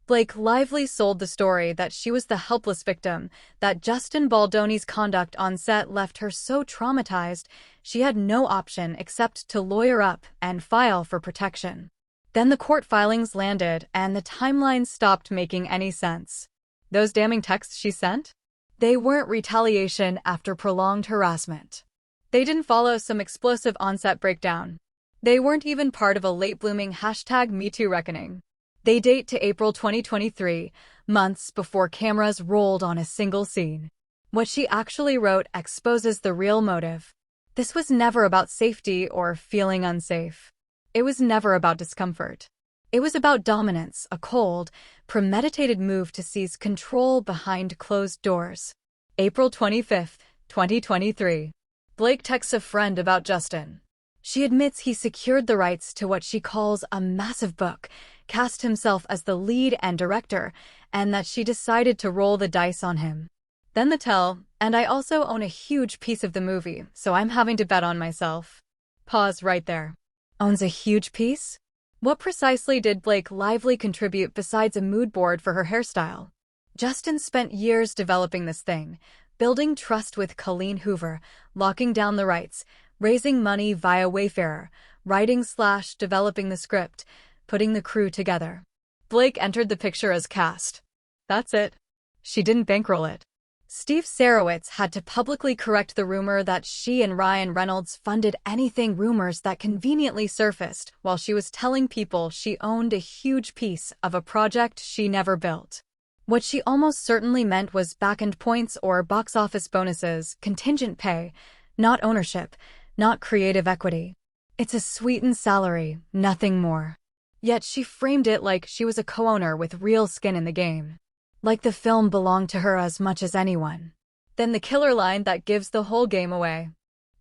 Blake lively sold the story that she was the helpless victim, that Justin Baldoni's conduct on set left her so traumatized she had no option except to lawyer up and file for protection. Then the court filings landed and the timeline stopped making any sense. Those damning texts she sent? They weren't retaliation after prolonged harassment. They didn't follow some explosive on-set breakdown. They weren't even part of a late-blooming #MeToo reckoning. They date to April 2023, months before cameras rolled on a single scene. What she actually wrote exposes the real motive. This was never about safety or feeling unsafe. It was never about discomfort. It was about dominance, a cold, premeditated move to seize control behind closed doors. April 25, 2023. Blake texts a friend about Justin. She admits he secured the rights to what she calls a massive book, cast himself as the lead and director, and that she decided to roll the dice on him. Then the tell, and I also own a huge piece of the movie, so I'm having to bet on myself. Pause right there. Owns a huge piece? What precisely did Blake lively contribute besides a mood board for her hairstyle? Justin spent years developing this thing, building trust with Colleen Hoover, locking down the rights, raising money via Wayfarer, writing/developing the script, putting the crew together. Blake entered the picture as cast. That's it. She didn't bankroll it. Steve Sarowitz had to publicly correct the rumor that she and Ryan Reynolds funded anything, rumors that conveniently surfaced while she was telling people she owned a huge piece of a project she never built. What she almost certainly meant was back-end points or box office bonuses, contingent pay, not ownership, not creative equity. It's a sweetened salary, nothing more. Yet she framed it like she was a co-owner with real skin in the game. Like the film belonged to her as much as anyone. Then the killer line that gives the whole game away.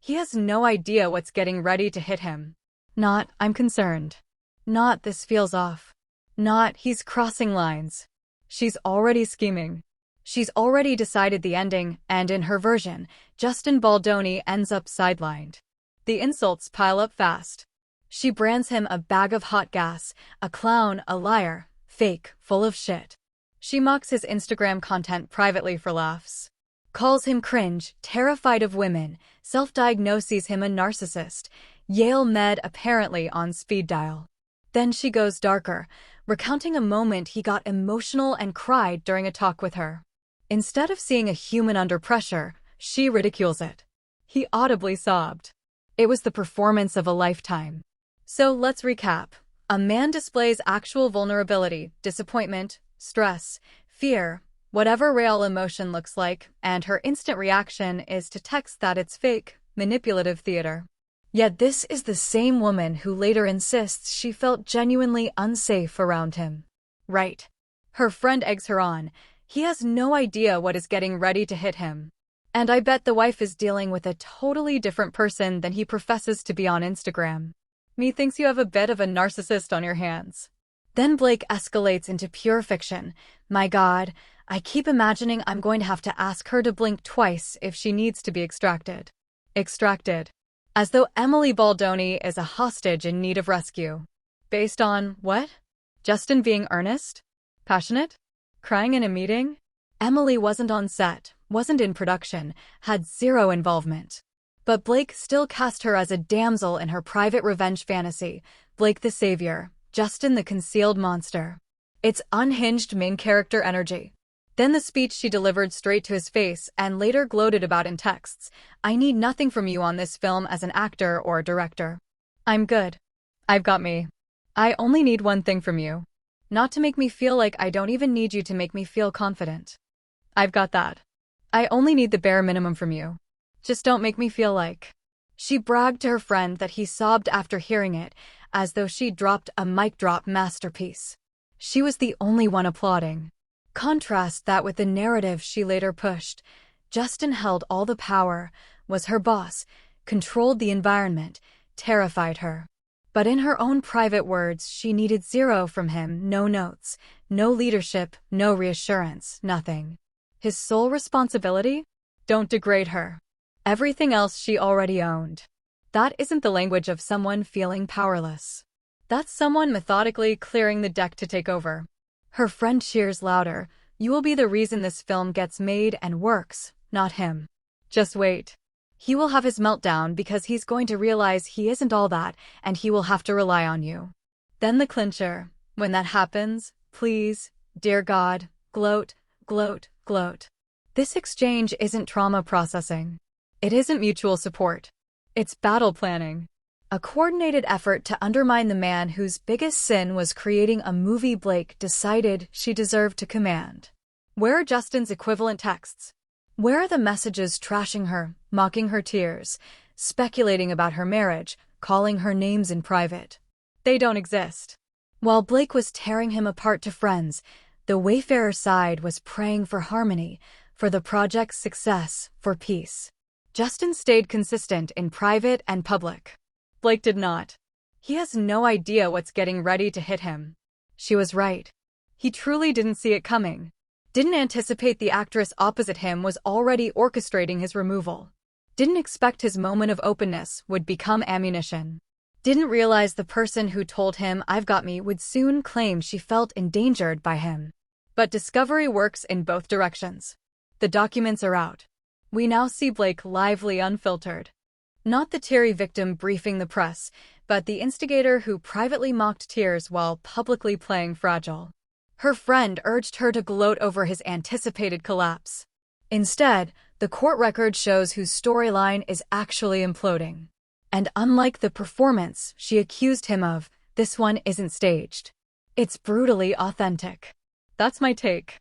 He has no idea what's getting ready to hit him. Not, I'm concerned. Not, this feels off. Not, he's crossing lines. She's already scheming. She's already decided the ending, and in her version, Justin Baldoni ends up sidelined. The insults pile up fast. She brands him a bag of hot gas, a clown, a liar, fake, full of shit. She mocks his Instagram content privately for laughs. Calls him cringe, terrified of women, self-diagnoses him a narcissist, Yale med apparently on speed dial. Then she goes darker, recounting a moment he got emotional and cried during a talk with her. Instead of seeing a human under pressure, she ridicules it. He audibly sobbed. It was the performance of a lifetime. So let's recap. A man displays actual vulnerability, disappointment, stress, fear, whatever real emotion looks like, and her instant reaction is to text that it's fake, manipulative theater. Yet this is the same woman who later insists she felt genuinely unsafe around him. Right. Her friend eggs her on. He has no idea what is getting ready to hit him. And I bet the wife is dealing with a totally different person than he professes to be on Instagram. Methinks you have a bit of a narcissist on your hands. Then Blake escalates into pure fiction. My God, I keep imagining I'm going to have to ask her to blink twice if she needs to be extracted. Extracted. As though Emily Baldoni is a hostage in need of rescue. Based on what? Justin being earnest? Passionate? Crying in a meeting? Emily wasn't on set, wasn't in production, had zero involvement. But Blake still cast her as a damsel in her private revenge fantasy, Blake the savior, Justin the concealed monster. It's unhinged main character energy. Then the speech she delivered straight to his face and later gloated about in texts. I need nothing from you on this film as an actor or director. I'm good. I've got me. I only need one thing from you. Not to make me feel like I don't even need you to make me feel confident. I've got that. I only need the bare minimum from you. Just don't make me feel like. She bragged to her friend that he sobbed after hearing it, as though she'd dropped a mic drop masterpiece. She was the only one applauding. Contrast that with the narrative she later pushed. Justin held all the power, was her boss, controlled the environment, terrified her. But in her own private words, she needed zero from him, no notes, no leadership, no reassurance, nothing. His sole responsibility? Don't degrade her. Everything else she already owned. That isn't the language of someone feeling powerless. That's someone methodically clearing the deck to take over. Her friend cheers louder. You will be the reason this film gets made and works, not him. Just wait. He will have his meltdown because he's going to realize he isn't all that, and he will have to rely on you. Then the clincher. When that happens, please, dear God, gloat, gloat, gloat. This exchange isn't trauma processing. It isn't mutual support. It's battle planning. A coordinated effort to undermine the man whose biggest sin was creating a movie Blake decided she deserved to command. Where are Justin's equivalent texts? Where are the messages trashing her, mocking her tears, speculating about her marriage, calling her names in private? They don't exist. While Blake was tearing him apart to friends, the Wayfarer side was praying for harmony, for the project's success, for peace. Justin stayed consistent in private and public. Blake did not. He has no idea what's getting ready to hit him. She was right. He truly didn't see it coming. Didn't anticipate the actress opposite him was already orchestrating his removal. Didn't expect his moment of openness would become ammunition. Didn't realize the person who told him "I've got me" would soon claim she felt endangered by him. But discovery works in both directions. The documents are out. We now see Blake lively, unfiltered. Not the teary victim briefing the press, but the instigator who privately mocked tears while publicly playing fragile. Her friend urged her to gloat over his anticipated collapse. Instead, the court record shows whose storyline is actually imploding. And unlike the performance she accused him of, this one isn't staged. It's brutally authentic. That's my take.